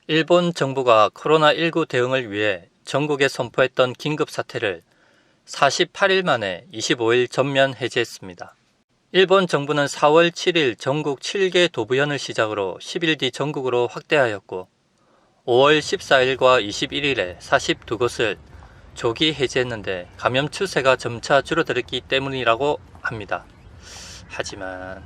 일본 정부가 코로나19 대응을 위해 전국에 선포했던 긴급사태를 48일 만에 25일 전면 해제했습니다. 일본 정부는 4월 7일 전국 7개 도부현을 시작으로 10일 뒤 전국으로 확대하였고 5월 14일과 21일에 42곳을 조기 해제했는데 감염 추세가 점차 줄어들었기 때문이라고 합니다. 하지만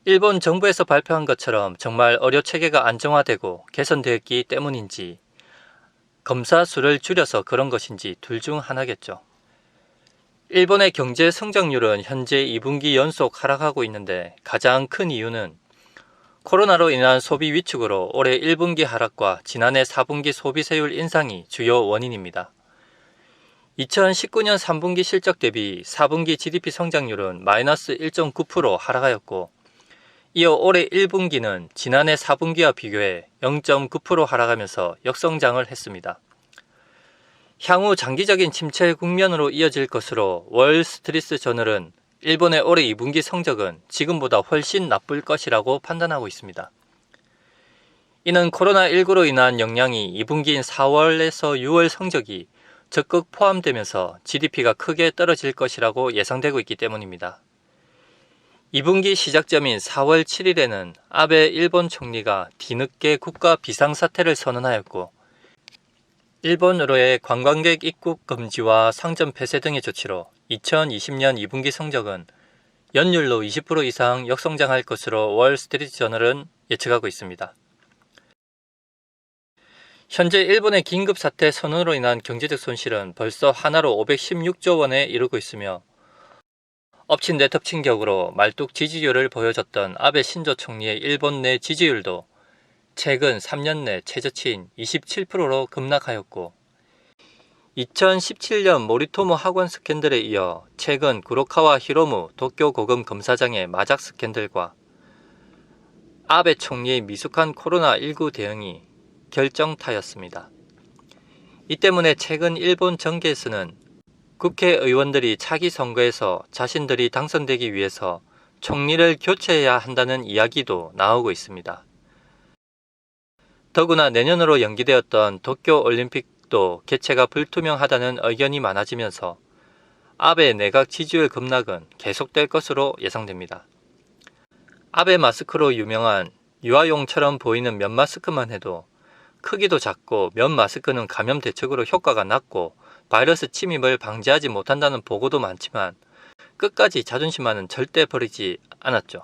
일본 정부에서 발표한 것처럼 정말 의료 체계가 안정화되고 개선되었기 때문인지 검사 수를 줄여서 그런 것인지 둘 중 하나겠죠. 일본의 경제 성장률은 현재 2분기 연속 하락하고 있는데 가장 큰 이유는 코로나로 인한 소비 위축으로 올해 1분기 하락과 지난해 4분기 소비세율 인상이 주요 원인입니다. 2019년 3분기 실적 대비 4분기 GDP 성장률은 마이너스 1.9% 하락하였고 이어 올해 1분기는 지난해 4분기와 비교해 0.9% 하락하면서 역성장을 했습니다. 향후 장기적인 침체 국면으로 이어질 것으로 월스트리트 저널은 일본의 올해 2분기 성적은 지금보다 훨씬 나쁠 것이라고 판단하고 있습니다. 이는 코로나19로 인한 영향이 2분기인 4월에서 6월 성적이 적극 포함되면서 GDP가 크게 떨어질 것이라고 예상되고 있기 때문입니다. 2분기 시작점인 4월 7일에는 아베 일본 총리가 뒤늦게 국가 비상사태를 선언하였고 일본으로의 관광객 입국 금지와 상점 폐쇄 등의 조치로 2020년 2분기 성적은 연율로 20% 이상 역성장할 것으로 월스트리트저널은 예측하고 있습니다. 현재 일본의 긴급사태 선언으로 인한 경제적 손실은 벌써 하나로 516조 원에 이르고 있으며 엎친 데 덮친 격으로 말뚝 지지율을 보여줬던 아베 신조 총리의 일본 내 지지율도 최근 3년 내 최저치인 27%로 급락하였고 2017년 모리토모 학원 스캔들에 이어 최근 구로카와 히로무 도쿄 고검 검사장의 마작 스캔들과 아베 총리의 미숙한 코로나19 대응이 결정타였습니다. 이 때문에 최근 일본 정계에서는 국회의원들이 차기 선거에서 자신들이 당선되기 위해서 총리를 교체해야 한다는 이야기도 나오고 있습니다. 더구나 내년으로 연기되었던 도쿄올림픽도 개최가 불투명하다는 의견이 많아지면서 아베 내각 지지율 급락은 계속될 것으로 예상됩니다. 아베 마스크로 유명한 유아용처럼 보이는 면 마스크만 해도 크기도 작고 면 마스크는 감염 대책으로 효과가 낮고 바이러스 침입을 방지하지 못한다는 보고도 많지만 끝까지 자존심만은 절대 버리지 않았죠.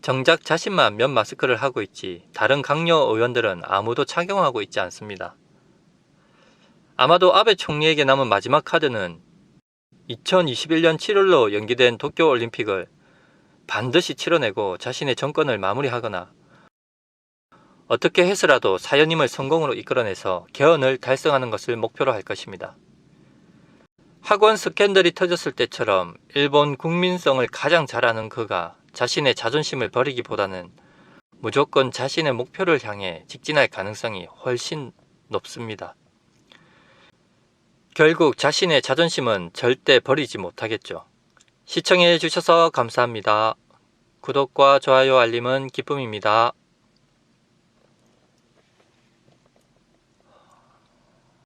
정작 자신만 면 마스크를 하고 있지 다른 강요 의원들은 아무도 착용하고 있지 않습니다. 아마도 아베 총리에게 남은 마지막 카드는 2021년 7월로 연기된 도쿄올림픽을 반드시 치러내고 자신의 정권을 마무리하거나 어떻게 해서라도 사연임을 성공으로 이끌어내서 개헌을 달성하는 것을 목표로 할 것입니다. 학원 스캔들이 터졌을 때처럼 일본 국민성을 가장 잘 아는 그가 자신의 자존심을 버리기보다는 무조건 자신의 목표를 향해 직진할 가능성이 훨씬 높습니다. 결국 자신의 자존심은 절대 버리지 못하겠죠. 시청해 주셔서 감사합니다. 구독과 좋아요 알림은 기쁨입니다.